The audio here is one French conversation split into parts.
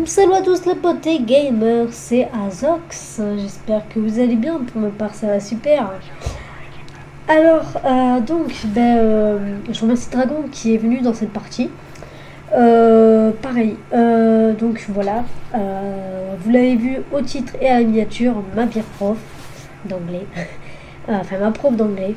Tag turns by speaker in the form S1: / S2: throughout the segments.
S1: Salut à tous les potes et gamers, c'est Azox. J'espère que vous allez bien. Pour ma part, ça va super. Alors, je remercie Dragon qui est venu dans cette partie. Pareil, donc voilà. Vous l'avez vu au titre et à la miniature, ma pire prof d'anglais. Enfin, ma prof d'anglais.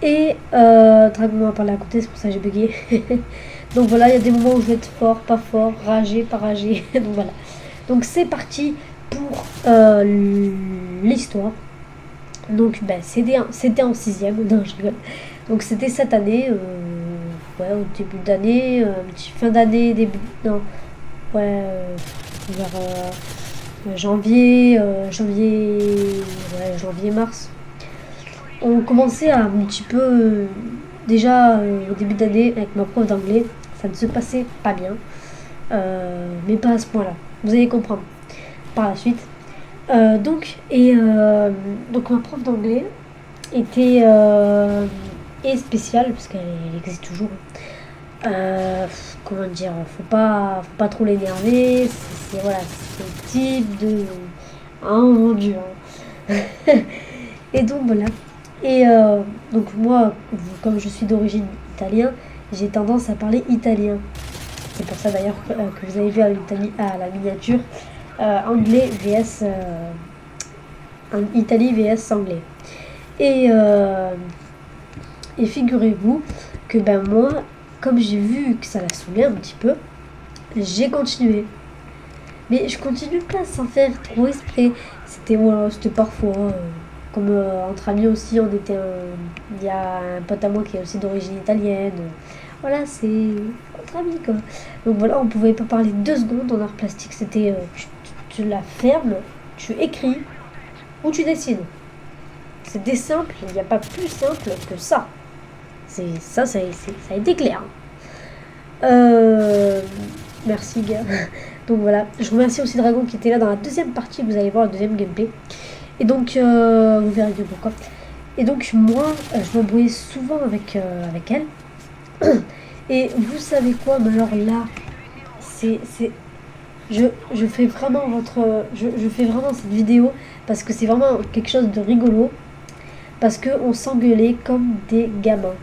S1: Et Dragon m'a parlé à côté, c'est pour ça que j'ai bugué. Donc voilà, il y a des moments où je vais être fort, pas fort, rager, pas rager. Donc voilà. Donc c'est parti pour l'histoire. Donc ben, c'était en sixième, non je rigole. Donc c'était cette année, ouais, au début d'année, petit fin d'année, début, non, ouais, vers janvier, mars. On commençait à un petit peu, déjà au début d'année avec ma prof d'anglais, ça ne se passait pas bien. Mais pas à ce point-là. Vous allez comprendre par la suite. Donc ma prof d'anglais était et spéciale parce qu'elle existe toujours. Comment dire, faut pas trop l'énerver. Voilà, c'est le type de mon dieu. Hein. Et donc voilà. Et donc moi, comme je suis d'origine italienne, j'ai tendance à parler italien. C'est pour ça d'ailleurs que vous avez vu à la miniature anglais vs Italie vs anglais. Et, euh, et figurez-vous que ben moi, comme j'ai vu que ça la saoulait un petit peu, j'ai continué. Mais je continue pas sans faire trop exprès. C'était parfois comme entre amis aussi. Il y a un pote à moi qui est aussi d'origine italienne. Voilà, c'est entre amis quoi. Donc voilà, on pouvait pas parler 2 secondes en art plastique. C'était tu la fermes, tu écris ou tu dessines. C'était simple, il n'y a pas plus simple que ça. Ça a été clair. Euh, Merci gars. Donc voilà, je remercie aussi Dragon qui était là dans la deuxième partie. Vous allez voir le deuxième gameplay. Et donc vous verrez bien pourquoi. Et donc moi, je m'embrouillais souvent avec elle. Et vous savez quoi, mais alors là, c'est, je fais vraiment je fais vraiment cette vidéo parce que c'est vraiment quelque chose de rigolo. Parce qu'on s'engueulait comme des gamins.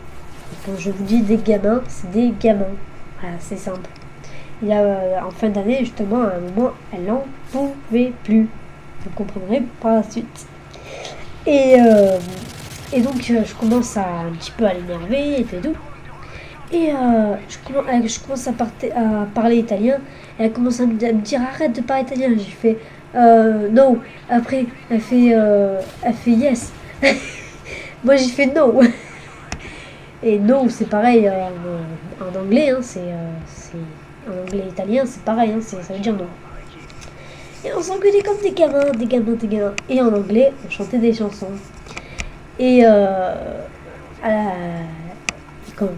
S1: Et quand je vous dis des gamins, c'est des gamins. Voilà, c'est simple. Il y a en fin d'année, justement, à un moment, elle n'en pouvait plus. Vous comprendrez par la suite. Et, euh, et donc, je commence un petit peu à l'énerver et tout. Et je commence à parler italien. Et elle commence à me dire arrête de parler italien. J'ai fait no. Après, elle fait yes. Moi, j'ai fait no. Et no, c'est pareil en anglais. Hein, en anglais italien, c'est pareil. Hein, ça veut dire non. Et on s'engueulait comme des gamins, des gamins, des gamins. Et en anglais, on chantait des chansons. Et à la- comment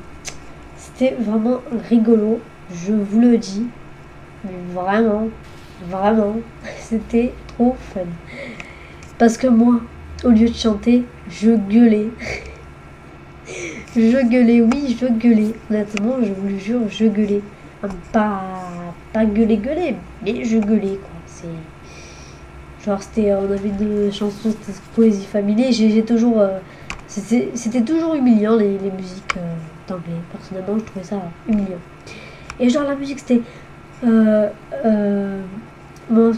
S1: c'était vraiment rigolo, je vous le dis. Mais vraiment, vraiment, c'était trop fun. Parce que moi, au lieu de chanter, je gueulais. Je gueulais, oui, je gueulais. Honnêtement, je vous le jure, je gueulais. Pas gueuler, mais je gueulais, quoi. Genre, on avait une chanson, c'était Poésie Familier. J'ai toujours. C'était toujours humiliant, les musiques d'anglais. Personnellement, je trouvais ça humiliant. Et genre, la musique, c'était. Euh, euh, bon,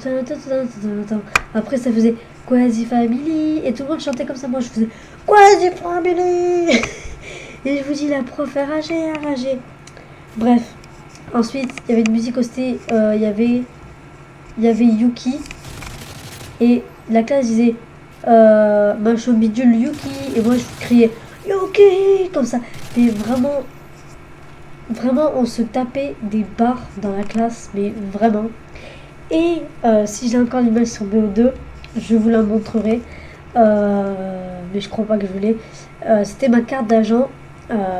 S1: après, ça faisait Quasi Family. Et tout le monde chantait comme ça. Moi, je faisais Quasi Family. Et je vous dis, la prof a ragé. Bref. Ensuite, il y avait une musique aussi. Il y avait Yuki. Et la classe disait machin bidule Yuki. Et moi, je criais Yuki comme ça. Mais vraiment, vraiment, on se tapait des barres dans la classe. Mais vraiment. Et si j'ai encore l'image sur BO2, je vous la montrerai. Mais je crois pas que je l'ai. C'était ma carte d'agent.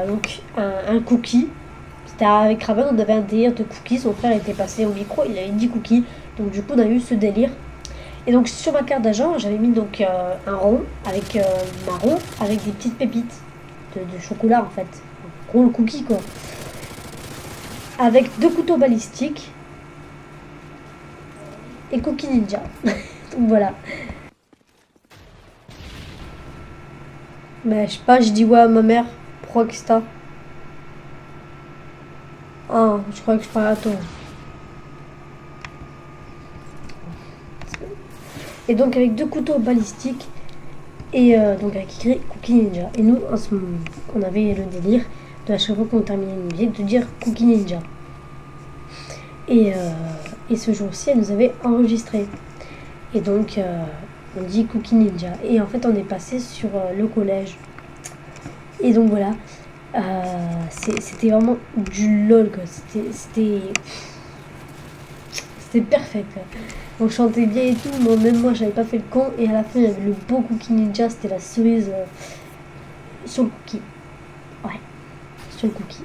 S1: Donc un cookie. C'était avec Raven, on avait un délire de cookies. Son frère était passé au micro, il avait dit cookies. Donc du coup, on a eu ce délire. Et donc sur ma carte d'agent, j'avais mis donc un rond avec marron avec des petites pépites de chocolat en fait. Un gros cookie quoi. avec 2 couteaux balistiques et Cookie Ninja. Donc voilà. Mais je sais pas, je dis ouais à ma mère. Pourquoi que c'est ça? Ah, je crois que je parle à toi. Et donc avec 2 couteaux balistiques et donc avec écrit Cookie Ninja. Et nous, en ce moment, on avait le délire de à chaque fois qu'on terminait une musique de dire Cookie Ninja. Et ce jour-ci, elle nous avait enregistré. Et donc, on dit Cookie Ninja. Et en fait, on est passé sur le collège. Et donc voilà, c'était vraiment du lol, quoi. C'était parfait, quoi. On chantait bien et tout, mais même moi, j'avais pas fait le con. Et à la fin, il y avait le beau Cookie Ninja, c'était la cerise sur le cookie. Ouais, sur le cookie.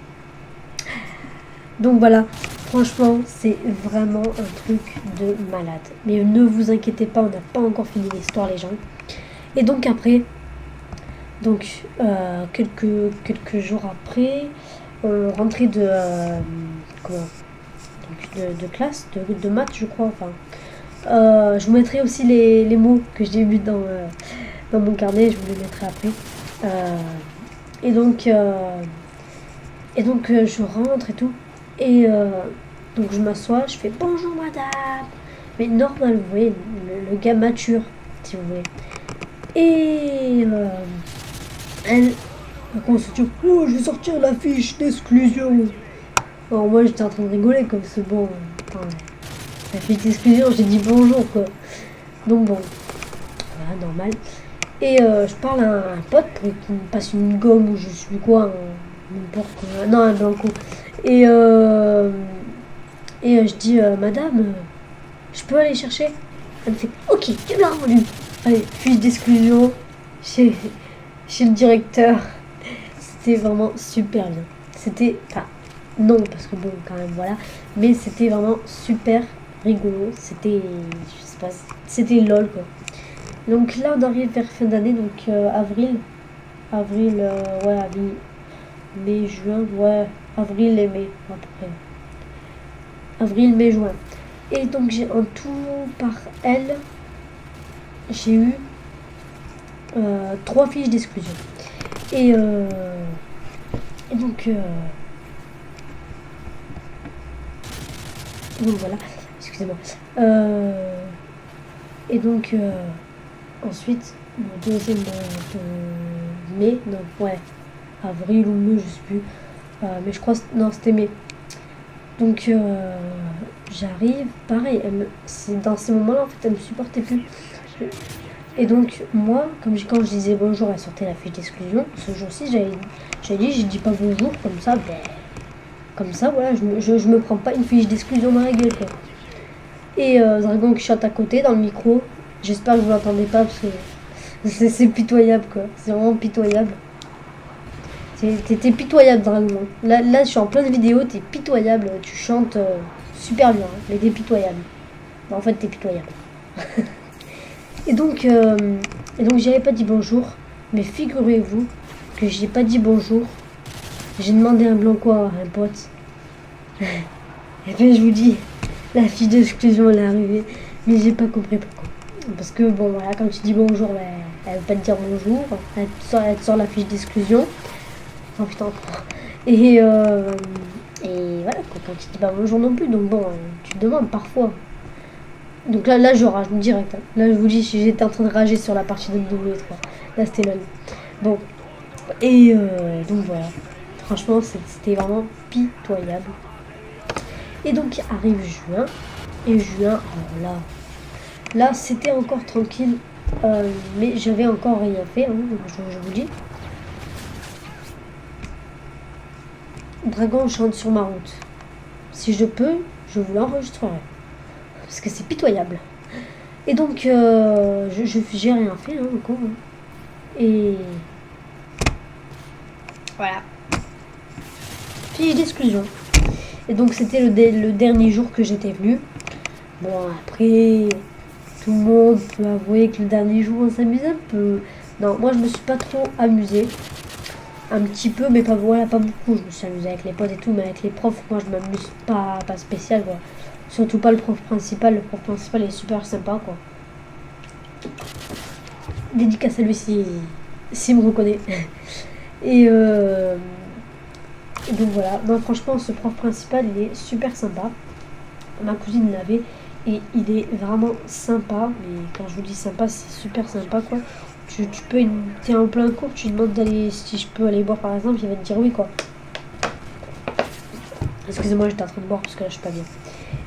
S1: Donc voilà, franchement, c'est vraiment un truc de malade. Mais ne vous inquiétez pas, on n'a pas encore fini l'histoire, les gens. Et donc après, quelques jours après, on rentrait de classe, de maths, je crois. Enfin, je vous mettrai aussi les mots que j'ai mis dans mon carnet, je vous les mettrai après. Et donc, je rentre et tout. Et donc je m'assois, je fais bonjour madame. Mais normal, vous voyez, le gars mature, si vous voulez. Et elle commence à dire oh, je vais sortir la fiche d'exclusion. Alors moi j'étais en train de rigoler comme c'est bon. Enfin, la fiche d'exclusion, j'ai dit bonjour quoi. Donc bon, voilà, normal. Et je parle à un pote pour qu'il me passe une gomme ou je sais plus quoi, n'importe quoi. Non, un blanco. Et je dis madame, je peux aller chercher? Elle me fait ok, tu l'as rendu. Allez, fiche d'exclusion chez le directeur. C'était vraiment super bien. C'était, enfin, non, parce que bon, quand même, voilà. Mais c'était vraiment super rigolo. C'était, je sais pas, c'était lol, quoi. Donc là, on arrive vers fin d'année, donc avril. Ouais, avril, mai, juin, ouais, avril et mai, à peu près. Avril, mai, juin. Et donc, j'ai en tout, par elle, j'ai eu 3 fiches d'exclusion. Et donc voilà, excusez-moi. Et donc ensuite, le deuxième de mai, non, ouais, avril ou mai, je sais plus. Mais je crois, non, c'était mai. Donc j'arrive, pareil, c'est dans ces moments-là, en fait, elle me supportait plus. Et donc, moi, quand je disais bonjour, elle sortait la fiche d'exclusion. Ce jour-ci, j'ai dit pas bonjour, comme ça, ben, comme ça, voilà, je me prends pas une fiche d'exclusion dans la gueule, quoi. Et Dragon qui chante à côté, dans le micro. J'espère que vous l'entendez pas, parce que c'est pitoyable, quoi. C'est vraiment pitoyable. T'es pitoyable, Dragon. Là, je suis en pleine vidéo, t'es pitoyable. Tu chantes super bien, hein, mais t'es pitoyable. Ben, en fait, t'es pitoyable. Et donc j'avais pas dit bonjour, mais figurez-vous que j'ai pas dit bonjour. J'ai demandé un blanco à un pote. Et bien je vous dis, la fiche d'exclusion elle est arrivée, mais j'ai pas compris pourquoi. Parce que bon voilà, quand tu dis bonjour, ben, elle veut pas te dire bonjour, elle te sort la fiche d'exclusion. Oh putain. Et voilà, quand tu dis pas bonjour non plus, donc bon, tu te demandes parfois. Donc là je rage direct. Hein. Là je vous dis, j'étais en train de rager sur la partie de W3. Là c'était lol. Bon. Et donc voilà. Franchement c'était vraiment pitoyable. Et donc arrive juin. Et juin, alors là c'était encore tranquille. Mais j'avais encore rien fait, hein, je vous dis. Dragon chante sur ma route. Si je peux, je vous l'enregistrerai. Parce que c'est pitoyable. Et donc, j'ai rien fait, hein, encore. Hein. Et voilà. Fiche d'exclusion. Et donc, c'était le dernier jour que j'étais venue. Bon, après, tout le monde peut avouer que le dernier jour, on s'amuse un peu. Non, moi, je me suis pas trop amusée. un petit peu, mais pas, voilà, pas beaucoup. Je me suis amusée avec les potes et tout, mais avec les profs, moi je m'amuse pas spécial quoi. Surtout pas le prof principal. Le prof principal est super sympa quoi. Dédicace à lui s'il me reconnaît. Et, et donc voilà. Non, franchement, ce prof principal il est super sympa. Ma cousine l'avait et il est vraiment sympa. Mais quand je vous dis sympa, c'est super sympa quoi. Tu peux, t'es en plein cours, tu demandes d'aller, si je peux aller boire par exemple, il va te dire oui quoi. Excusez-moi, j'étais en train de boire parce que là je suis pas bien.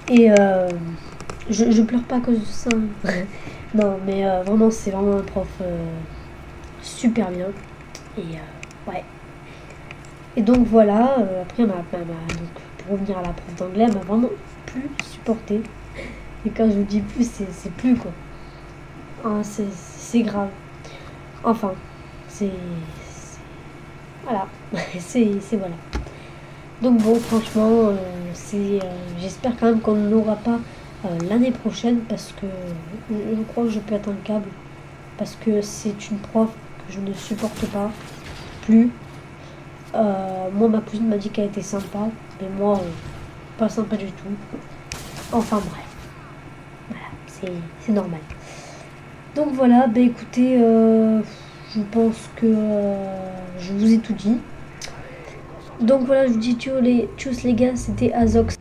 S1: Et je pleure pas à cause de ça. Non, mais vraiment, c'est vraiment un prof super bien. Et ouais. Et donc voilà, après, donc, pour revenir à la prof d'anglais, elle m'a vraiment plus supporté. Et quand je vous dis plus, c'est plus quoi. Ah, c'est grave. Enfin, voilà. c'est voilà. Donc bon, franchement, j'espère quand même qu'on n'aura pas l'année prochaine parce que je crois que je pète un câble parce que c'est une prof que je ne supporte pas plus. Moi, ma cousine m'a dit qu'elle était sympa, mais moi, pas sympa du tout. Enfin bref, voilà, c'est normal. Donc voilà, bah écoutez, je pense que je vous ai tout dit. Donc voilà, je vous dis tchuss les gars, c'était Azox.